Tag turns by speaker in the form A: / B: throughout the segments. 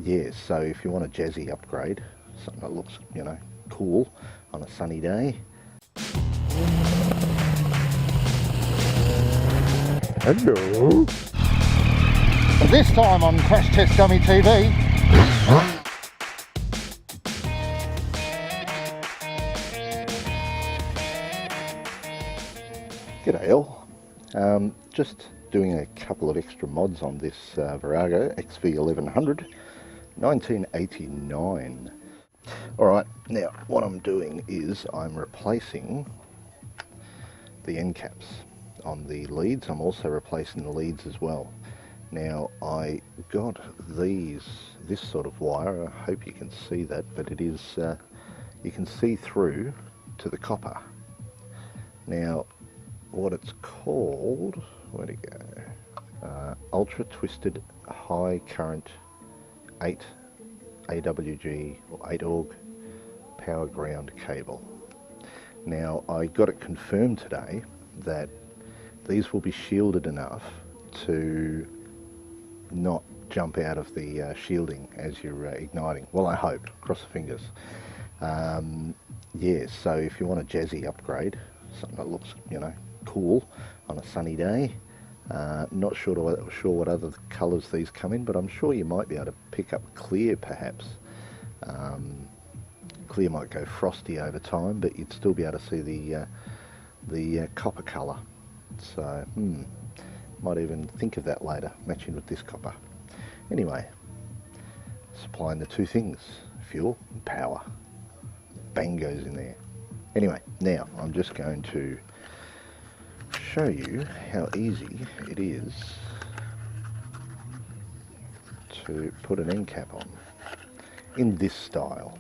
A: Yeah, so if you want a jazzy upgrade, something that looks, you know, cool on a sunny day. Hello. This time on CrashTestDummyTV. G'day all. Just doing a couple of extra mods on this Virago Xv1100 1989. Alright, now what I'm doing is I'm replacing the end caps on the leads. I'm also replacing the leads as well. Now I got this sort of wire. I hope you can see that, but it is you can see through to the copper. Now what it's called, where'd it go? Ultra twisted high current 8 AWG or 8 AUG power ground cable. Now I got it confirmed today that these will be shielded enough to not jump out of the shielding as you're igniting. Well, I hope, cross the fingers. Yeah, so if you want a jazzy upgrade, something that looks, you know, cool on a sunny day, not sure what other colours these come in, but I'm sure you might be able to pick up clear perhaps. Clear might go frosty over time, but you'd still be able to see the copper colour. So might even think of that later, matching with this copper. Anyway, supplying the two things, fuel and power. Bang goes in there. Anyway, now I'm just going to show you how easy it is to put an end cap on in this style.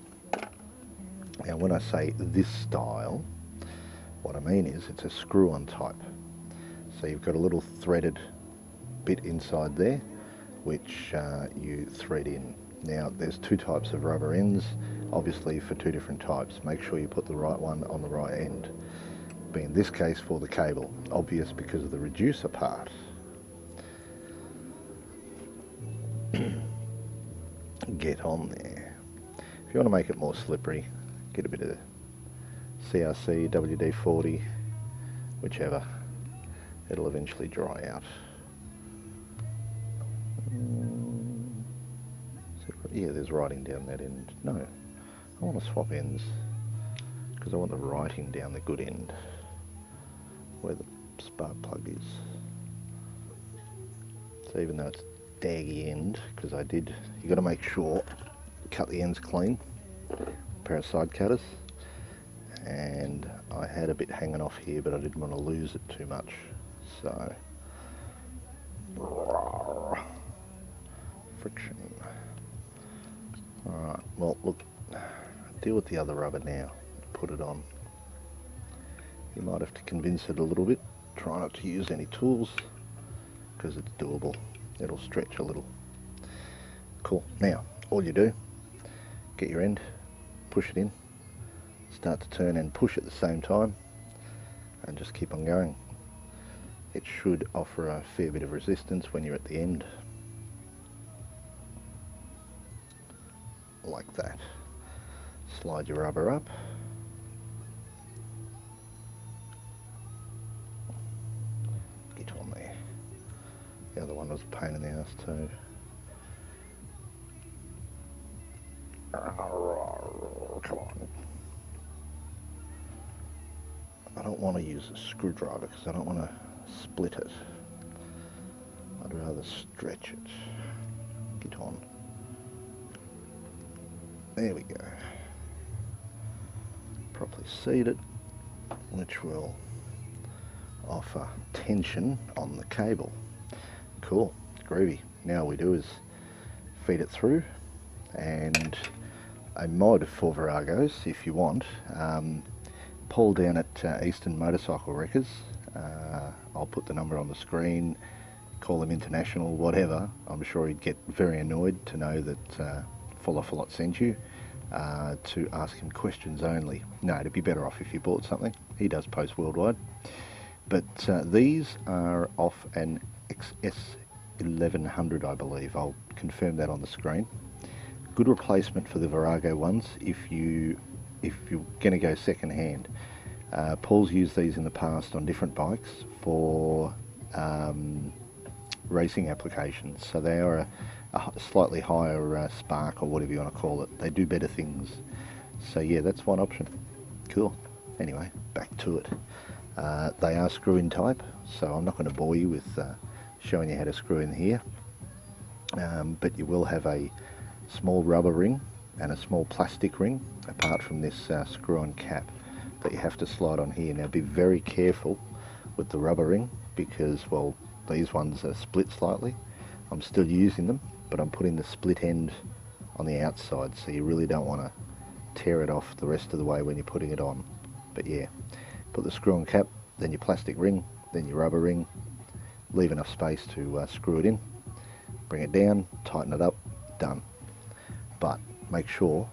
A: Now when I say this style, what I mean is it's a screw-on type. So you've got a little threaded bit inside there which you thread in. Now there's two types of rubber ends, obviously for two different types. Make sure you put the right one on the right end. But in this case for the cable, obvious because of the reducer part. Get on there. If you want to make it more slippery, get a bit of CRC, WD-40, whichever. It'll eventually dry out. Yeah, there's writing down that end. No, I want to swap ends because I want the writing down the good end where the spark plug is. So even though it's daggy end, because you got to make sure cut the ends clean. A pair of side cutters, and I had a bit hanging off here, but I didn't want to lose it too much. So friction. Alright, well look, deal with the other rubber now, put it on. You might have to convince it a little bit, try not to use any tools, because it's doable, it'll stretch a little. Cool, now all you do, get your end, push it in, start to turn and push at the same time, and just keep on going. It should offer a fair bit of resistance when you're at the end. Like that. Slide your rubber up. Get on there. The other one was a pain in the ass too. Come on. I don't want to use a screwdriver because I don't want to split it. I'd rather stretch it. Get on. There we go. Properly seat it, which will offer tension on the cable. Cool, groovy. Now all we do is feed it through, and a mod for Viragos, if you want, Paul down at Eastern Motorcycle Wreckers, I'll put the number on the screen, call him international, whatever. I'm sure he'd get very annoyed to know that MrFalloffalot sent you, to ask him questions only. No, it'd be better off if you bought something. He does post worldwide. But these are off an Xv1100, I believe. I'll confirm that on the screen. Good replacement for the Virago ones if you're going to go second hand. Paul's used these in the past on different bikes for racing applications, so they are a slightly higher spark or whatever you want to call it. They do better things. So yeah, that's one option. Cool. Anyway, back to it. They are screw-in type, so I'm not going to bore you with showing you how to screw in here. But you will have a small rubber ring and a small plastic ring apart from this screw-on cap that you have to slide on here. Now be very careful with the rubber ring because, well, these ones are split slightly. I'm still using them, but I'm putting the split end on the outside, so you really don't want to tear it off the rest of the way when you're putting it on. But yeah, put the screw-on cap, then your plastic ring, then your rubber ring, leave enough space to screw it in, bring it down, tighten it up, done. But make sure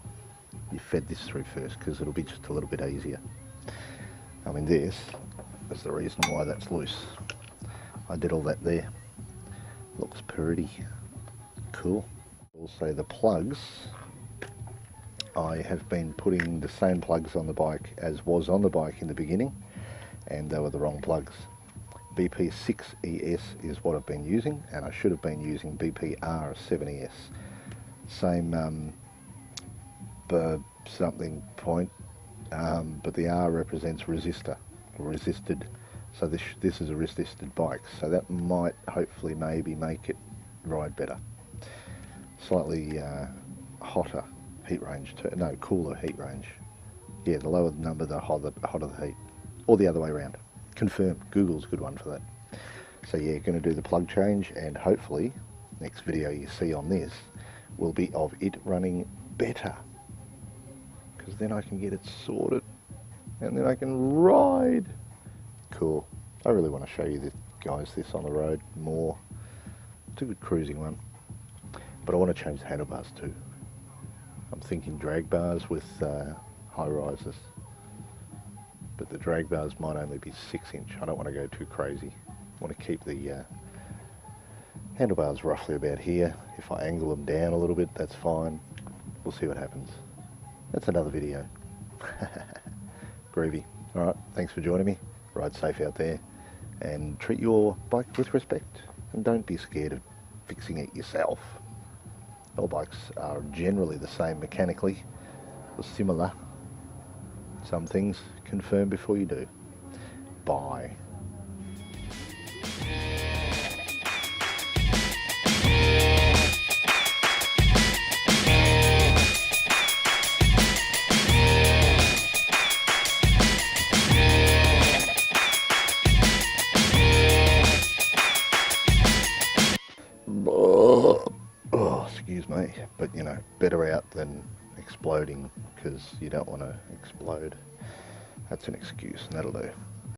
A: you fed this through first because it'll be just a little bit easier. I mean, this is the reason why that's loose. I did all that there. Looks pretty cool. Also the plugs, I have been putting the same plugs on the bike as was on the bike in the beginning, and they were the wrong plugs. BP6ES is what I've been using, and I should have been using BPR7ES. Same something point, but the R represents resistor, or resisted. So this is a resisted bike, so that might hopefully maybe make it ride better. Slightly hotter heat range, no, cooler heat range. Yeah, the lower the number, the hotter the heat, or the other way around. Confirm. Google's a good one for that. So yeah, going to do the plug change, and hopefully next video you see on this will be of it running better, because then I can get it sorted and then I can ride. Cool. I really want to show you this, guys, this on the road more. It's a good cruising one, but I want to change the handlebars too. I'm thinking drag bars with high rises, but the drag bars might only be 6-inch. I don't want to go too crazy. I want to keep the handlebars roughly about here. If I angle them down a little bit, that's fine. We'll see what happens. That's another video. Groovy. Alright, thanks for joining me. Ride safe out there and treat your bike with respect, and don't be scared of fixing it yourself. All bikes are generally the same mechanically, or similar. Some things confirm before you do. Bye. Oh, excuse me, but you know, better out than exploding, because you don't want to explode. That's an excuse, and that'll do.